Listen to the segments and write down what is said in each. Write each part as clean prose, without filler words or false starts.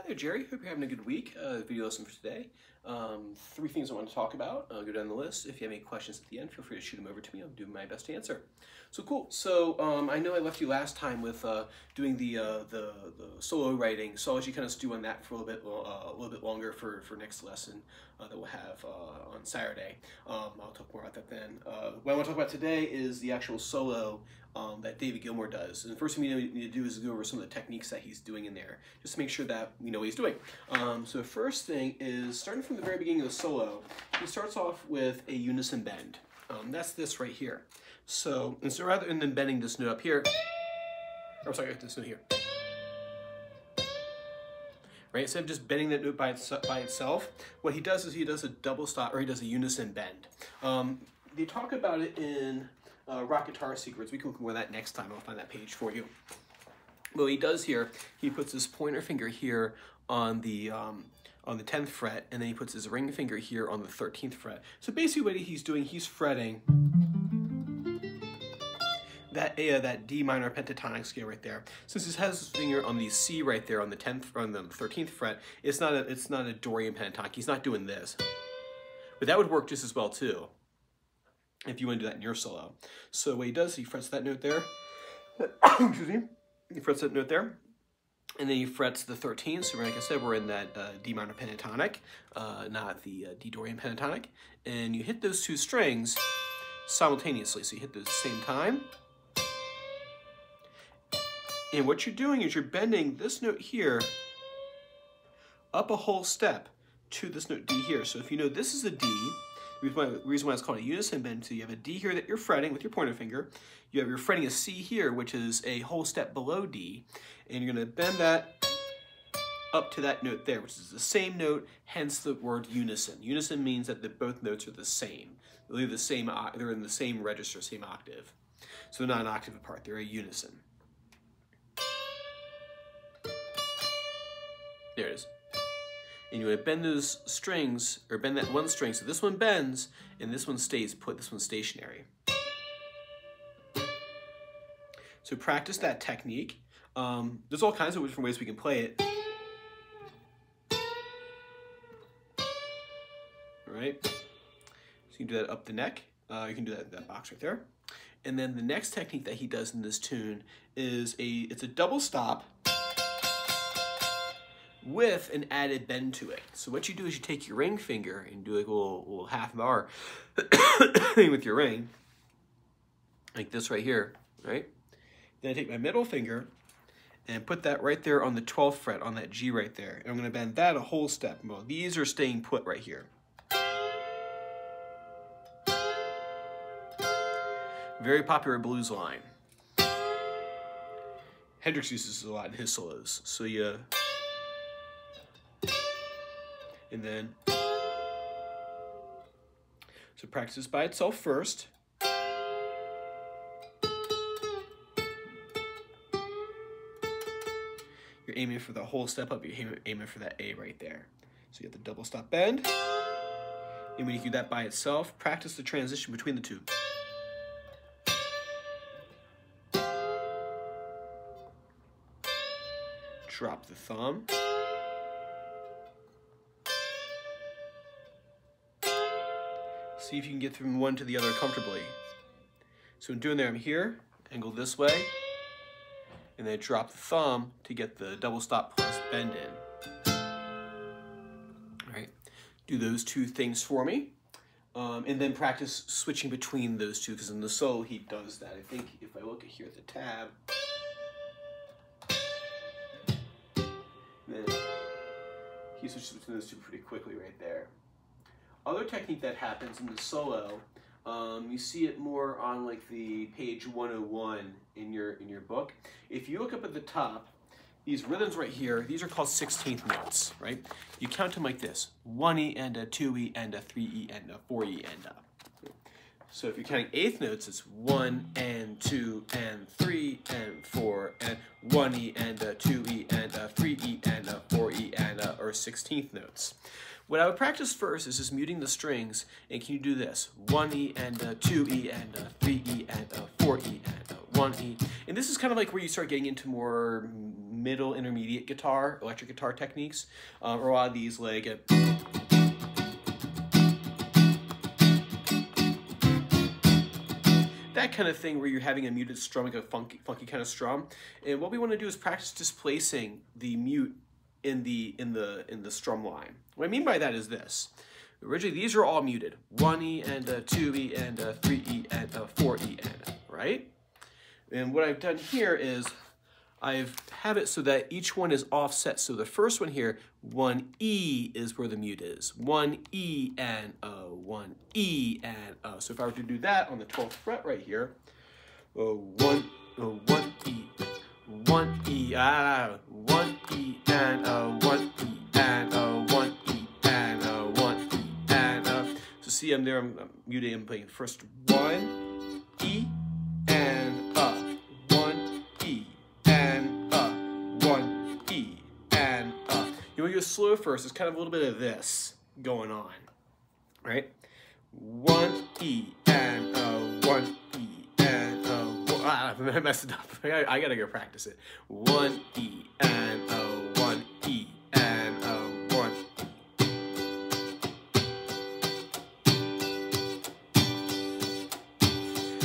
Hi there, Jerry. Hope you're having a good week. Video lesson for today. Three things I want to talk about. I'll go down the list. If you have any questions at the end, feel free to shoot them over to me. I'll do my best to answer. So cool. So I know I left you last time with doing the solo writing, so I'll let you kind of stew on that for a little bit longer for next lesson that we'll have on Saturday. I'll talk more about that then. What I want to talk about today is the actual solo that David Gilmour does. And the first thing we need to do is go over some of the techniques that he's doing in there, just to make sure that we know what he's doing. So the first thing is, starting from the very beginning of the solo, he starts off with a unison bend. That's this right here. So rather than bending this note up here, or sorry, this note here, right? Instead of just bending that note by itself, what he does is he does a double stop, or he does a unison bend. They talk about it in Rock Guitar Secrets. We can cover that next time. I'll find that page for you. What he does here, he puts his pointer finger here on the 10th fret, and then he puts his ring finger here on the 13th fret. So basically what he's doing, he's fretting that D minor pentatonic scale right there. Since he has his finger on the C right there on the 13th fret, it's not a Dorian pentatonic. He's not doing this. But that would work just as well too, if you want to do that in your solo. So what he does, he frets that note there. Excuse me. He frets that note there. And then he frets the 13th. So like I said, we're in that D minor pentatonic, not the D Dorian pentatonic. And you hit those two strings simultaneously. So you hit those at the same time. And what you're doing is you're bending this note here up a whole step to this note D here. So if you know this is a D, the reason why it's called a unison bend, so you have a D here that you're fretting with your pointer finger. You're fretting a C here, which is a whole step below D, and you're going to bend that up to that note there, which is the same note, hence the word unison. Unison means that both notes are the same. They're in the same register, same octave. So they're not an octave apart, they're a unison. There it is. And you want to bend those strings, or bend that one string, so this one bends, and this one stays put, this one's stationary. So practice that technique. There's all kinds of different ways we can play it. All right, so you can do that up the neck. You can do that box right there. And then the next technique that he does in this tune is it's a double stop with an added bend to it. So what you do is you take your ring finger and do like a little half bar with your ring, like this right here, right? Then I take my middle finger and put that right there on the 12th fret, on that G right there. And I'm gonna bend that a whole step. Well, these are staying put right here. Very popular blues line. Hendrix uses this a lot in his solos. So you, and then, so practice this by itself first. You're aiming for the whole step up, you're aiming for that A right there. So you have the double stop bend. And when you do that by itself, practice the transition between the two. Drop the thumb. See if you can get from one to the other comfortably. So in doing that, I'm here, angle this way, and then drop the thumb to get the double stop plus bend in. All right, do those two things for me. And then practice switching between those two, because in the solo he does that. I think if I look here at the tab, then he switches between those two pretty quickly right there. Other technique that happens in the solo, you see it more on like the page 101 in your book. If you look up at the top, these rhythms right here, these are called 16th notes, right? You count them like this: 1E and a 2E and a 3E and a 4E and a. So if you're counting eighth notes, it's 1 and 2 and 3 and 4 and 1E and a 2E and a 3E and a 4E and a, or 16th notes. What I would practice first is just muting the strings, and can you do this? 1E and 2E and 3E and 4E and 1E. And this is kind of like where you start getting into more middle intermediate guitar, electric guitar techniques, or a lot of these like that kind of thing where you're having a muted strum, like a funky kind of strum. And what we want to do is practice displacing the mute in the strum line. What I mean by that is this. Originally, these are all muted. 1E and 2E and 3E and 4E and, right? And what I've done here is I've have it so that each one is offset. So the first one here, 1E is where the mute is. 1E and 1E and So if I were to do that on the 12th fret right here, 1E, 1E, 1E and 1E and 1E and 1E and So see, I'm there. I'm muting. I'm playing first 1E and 1E and 1E and You want to go slow first. It's kind of a little bit of this going on, right? 1E and 1E and I messed it up. I gotta go practice it. 1E and 1E and 1E.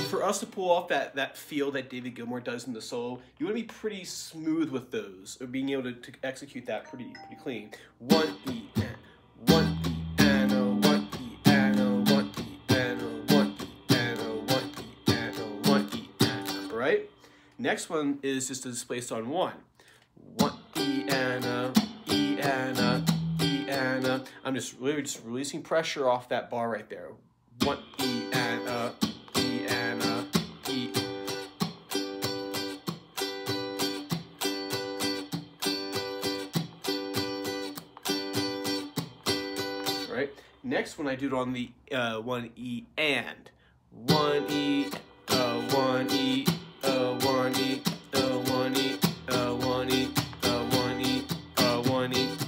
For us to pull off that feel that David Gilmour does in the solo, you want to be pretty smooth with those, or being able to execute that pretty clean. 1E and 1E and 1E and 1E and 1E and 1E and 1E and right? Next one is just displaced on 1. 1E and E and E and I'm just really just releasing pressure off that bar right there. 1E and E and E. Right? Next one I do it on the 1E and 1E 1E 1E 1E 1E 1E 1E.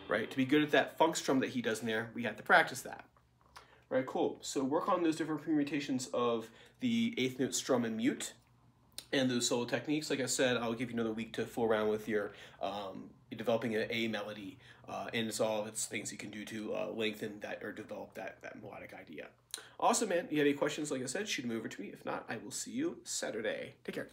Right, to be good at that funk strum that he does in there, we have to practice that. Right, cool. So work on those different permutations of the 8th note strum and mute and those solo techniques. Like I said, I'll give you another week to fool around with your developing an A melody, and it's all it's things you can do to lengthen that or develop that melodic idea. Awesome, man. If you have any questions, like I said, shoot them over to me. If not, I will see you Saturday. Take care.